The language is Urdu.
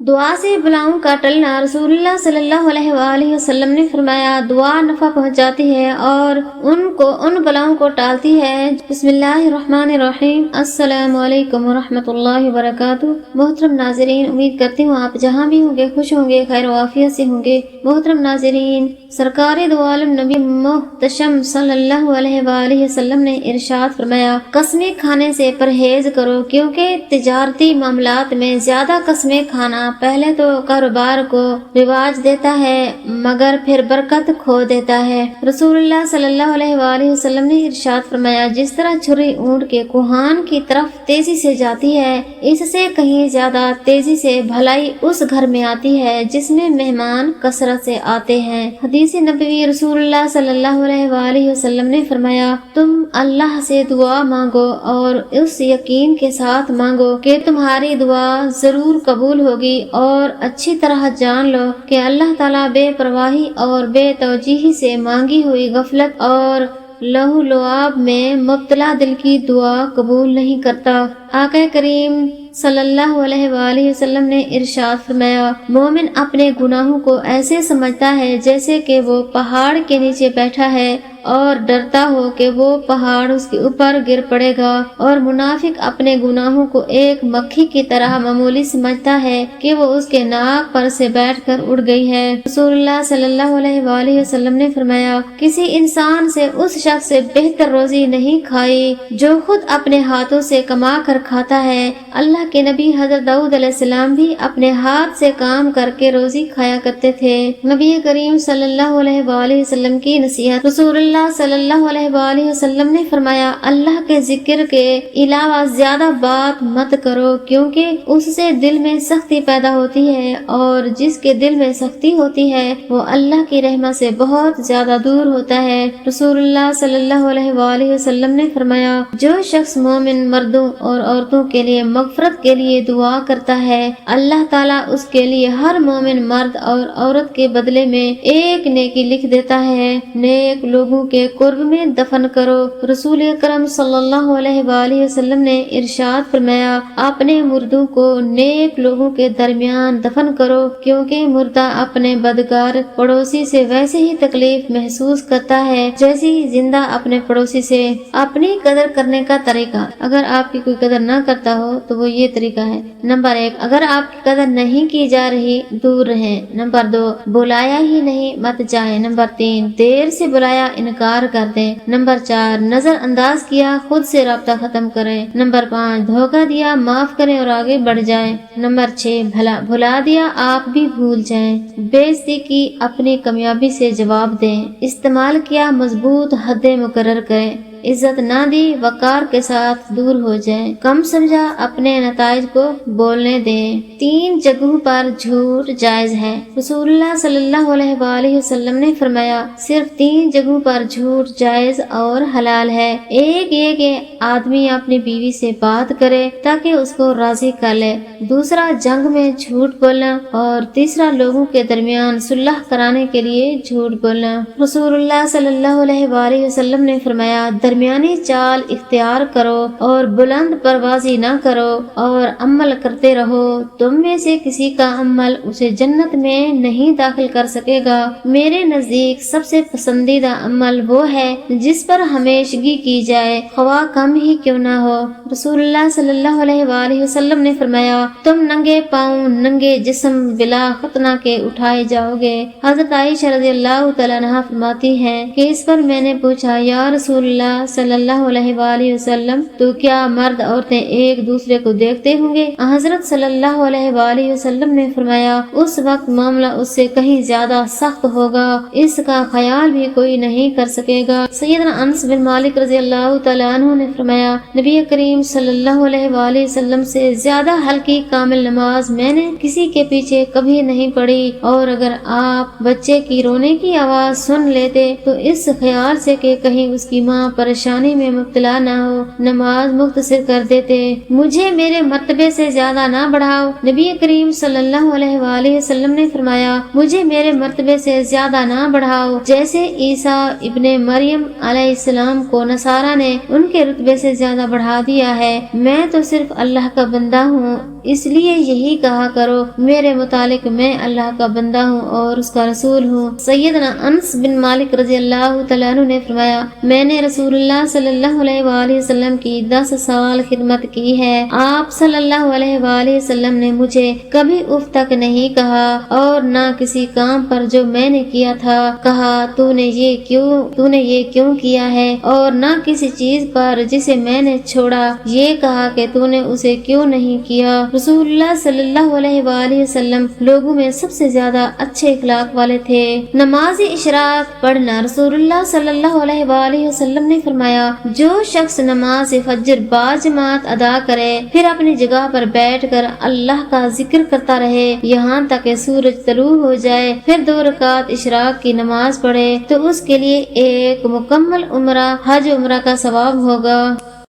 دعا سے بلاؤں کا ٹلنا۔ رسول اللہ صلی اللہ علیہ وآلہ وسلم نے فرمایا، دعا نفع پہنچاتی ہے اور ان بلاؤں کو ٹالتی ہے۔ بسم اللہ الرحمن الرحیم۔ السلام علیکم ورحمۃ اللہ وبرکاتہ۔ محترم ناظرین، امید کرتی ہوں آپ جہاں بھی ہوں گے خوش ہوں گے، خیر و عافیت سے ہوں گے۔ محترم ناظرین، سرکار دو عالم نبی محتشم صلی اللہ علیہ وآلہ وسلم نے ارشاد فرمایا، قسمیں کھانے سے پرہیز کرو، کیونکہ تجارتی معاملات میں زیادہ قسمیں کھانا پہلے تو کاروبار کو رواج دیتا ہے مگر پھر برکت کھو دیتا ہے۔ رسول اللہ صلی اللہ علیہ وآلہ وسلم نے ارشاد فرمایا، جس طرح چھری اونٹ کے کوہان کی طرف تیزی سے جاتی ہے، اس سے کہیں زیادہ تیزی سے بھلائی اس گھر میں آتی ہے جس میں مہمان کثرت سے آتے ہیں۔ حدیث نبوی، رسول اللہ صلی اللہ علیہ وآلہ وسلم نے فرمایا، تم اللہ سے دعا مانگو اور اس یقین کے ساتھ مانگو کہ تمہاری دعا ضرور قبول ہوگی، اور اچھی طرح جان لو کہ اللہ تعالیٰ بے پرواہی اور بے توجیہی سے مانگی ہوئی غفلت اور لہو لعاب میں مبتلا دل کی دعا قبول نہیں کرتا۔ آقا کریم صلی اللہ علیہ وآلہ وسلم نے ارشاد فرمایا، مومن اپنے گناہوں کو ایسے سمجھتا ہے جیسے کہ وہ پہاڑ کے نیچے بیٹھا ہے اور ڈرتا ہو کہ وہ پہاڑ اس کے اوپر گر پڑے گا، اور منافق اپنے گناہوں کو ایک مکھی کی طرح معمولی سمجھتا ہے کہ وہ اس کے ناک پر سے بیٹھ کر اڑ گئی ہے۔ رسول اللہ صلی اللہ علیہ وآلہ وسلم نے فرمایا، کسی انسان سے اس شخص سے بہتر روزی نہیں کھائی جو خود اپنے ہاتھوں سے کما کر کھاتا ہے۔ اللہ کے نبی حضرت داؤد علیہ السلام بھی اپنے ہاتھ سے کام کر کے روزی کھایا کرتے تھے۔ نبی کریم صلی اللہ علیہ وآلہ وسلم کی نصیحت۔ رسول اللہ صلی اللہ علیہ وآلہ وسلم نے فرمایا، اللہ کے ذکر کے علاوہ زیادہ بات مت کرو، کیونکہ اس سے دل میں سختی پیدا ہوتی ہے، اور جس کے دل میں سختی ہوتی ہے وہ اللہ کی رحمت سے بہت زیادہ دور ہوتا ہے۔ رسول اللہ صلی اللہ علیہ وآلہ وسلم نے فرمایا، جو شخص مومن مردوں اور عورتوں کے لیے مغفرت کے لیے دعا کرتا ہے، اللہ تعالیٰ اس کے لیے ہر مومن مرد اور عورت کے بدلے میں ایک نیکی لکھ دیتا ہے۔ نیک لوگوں کے قرب میں دفن کرو۔ رسول اکرم صلی اللہ علیہ وآلہ وسلم نے ارشاد فرمایا، اپنے مردوں کو نیک لوگوں کے درمیان دفن کرو، کیونکہ مردہ اپنے بدکار پڑوسی سے ویسے ہی تکلیف محسوس کرتا ہے جیسی زندہ اپنے پڑوسی سے۔ اپنی قدر کرنے کا طریقہ، اگر آپ کی کوئی قدر نہ کرتا ہو تو وہ یہ طریقہ ہے۔ نمبر 1، اگر آپ کی قدر نہیں کی جا رہی دور رہیں۔ نمبر 2، بلایا ہی نہیں مت جائیں۔ نمبر 3، دیر سے بلایا انکار کر دیں۔ نمبر 4، نظر انداز کیا خود سے رابطہ ختم کریں۔ نمبر 5، دھوکہ دیا معاف کریں اور آگے بڑھ جائیں۔ نمبر 6، بھلا دیا آپ بھی بھول جائیں۔ بے عزتی کی اپنی کامیابی سے جواب دیں۔ استعمال کیا مضبوط حدیں مقرر کریں۔ عزت نہ دی وقار کے ساتھ دور ہو جائیں۔ کم سمجھا اپنے نتائج کو بولنے دیں۔ 3 جگہوں پر جھوٹ جائز ہے۔ رسول اللہ صلی اللہ علیہ وآلہ وسلم نے فرمایا، صرف 3 جگہوں پر جھوٹ جائز اور حلال ہے۔ ایک یہ کہ آدمی اپنی بیوی سے بات کرے تاکہ اس کو راضی کر لے، دوسرا جنگ میں جھوٹ بولنا، اور تیسرا لوگوں کے درمیان صلح کرانے کے لیے جھوٹ بولنا۔ رسول اللہ صلی اللہ علیہ وآلہ وسلم نے فرمایا، درمیانی چال اختیار کرو اور بلند پروازی نہ کرو، اور عمل کرتے رہو۔ تم میں سے کسی کا عمل اسے جنت میں نہیں داخل کر سکے گا۔ میرے نزدیک سب سے پسندیدہ عمل وہ ہے جس پر ہمیشگی کی جائے، خواہ کم ہی کیوں نہ ہو۔ رسول اللہ صلی اللہ علیہ وآلہ وسلم نے فرمایا، تم ننگے پاؤں ننگے جسم بلا ختنہ کے اٹھائے جاؤ گے۔ حضرت عائشہ رضی اللہ تعالیٰ عنہا فرماتی ہیں کہ اس پر میں نے پوچھا، یا رسول اللہ صلی اللہ علیہ وآلہ وسلم، تو کیا مرد عورتیں ایک دوسرے کو دیکھتے ہوں گے؟ حضرت صلی اللہ علیہ وآلہ وسلم نے فرمایا، اس وقت معاملہ اس سے کہیں زیادہ سخت ہوگا، اس کا خیال بھی کوئی نہیں کر سکے گا۔ سیدنا انس بن مالک رضی اللہ تعالیٰ عنہ نے فرمایا، نبی کریم صلی اللہ علیہ وآلہ وسلم سے زیادہ ہلکی کامل نماز میں نے کسی کے پیچھے کبھی نہیں پڑھی، اور اگر آپ بچے کی رونے کی آواز سن لیتے تو اس خیال سے کہ کہیں اس کی ماں پریشانی میں مبتلا نہ ہو، نماز مختصر کر دیتے۔ مجھے میرے مرتبے سے زیادہ نہ بڑھاؤ۔ نبی کریم صلی اللہ علیہ وآلہ وسلم نے فرمایا، مجھے میرے مرتبے سے زیادہ نہ بڑھاؤ، جیسے عیسیٰ ابن مریم علیہ السلام کو نصارہ نے ان کے رتبے سے زیادہ بڑھا دیا ہے۔ میں تو صرف اللہ کا بندہ ہوں، اس لیے یہی کہا کرو میرے متعلق میں اللہ کا بندہ ہوں اور اس کا رسول ہوں۔ سیدنا انس بن مالک رضی اللہ تعالیٰ عنہ نے فرمایا میں نے رسول اللہ صلی اللہ علیہ وآلہ وسلم کی 10 سال خدمت کی ہے۔ آپ صلی اللہ علیہ وآلہ وسلم نے مجھے کبھی اف تک نہیں کہا اور نہ کسی کام پر جو میں نے کیا تھا کہا تو نے یہ کیوں کیا ہے، اور نہ کسی چیز پر جسے میں نے چھوڑا یہ کہا کہ تو نے اسے کیوں نہیں کیا۔ رسول اللہ صلی اللہ علیہ وآلہ وسلم لوگوں میں سب سے زیادہ اچھے اخلاق والے تھے۔ نماز اشراق پڑھنا، رسول اللہ صلی اللہ علیہ وآلہ وسلم نے فرمایا جو شخص نماز فجر باجماعت ادا کرے پھر اپنی جگہ پر بیٹھ کر اللہ کا ذکر کرتا رہے یہاں تک کہ سورج طلوع ہو جائے، پھر 2 رکعت اشراق کی نماز پڑھے تو اس کے لیے ایک مکمل عمرہ حج عمرہ کا ثواب ہوگا۔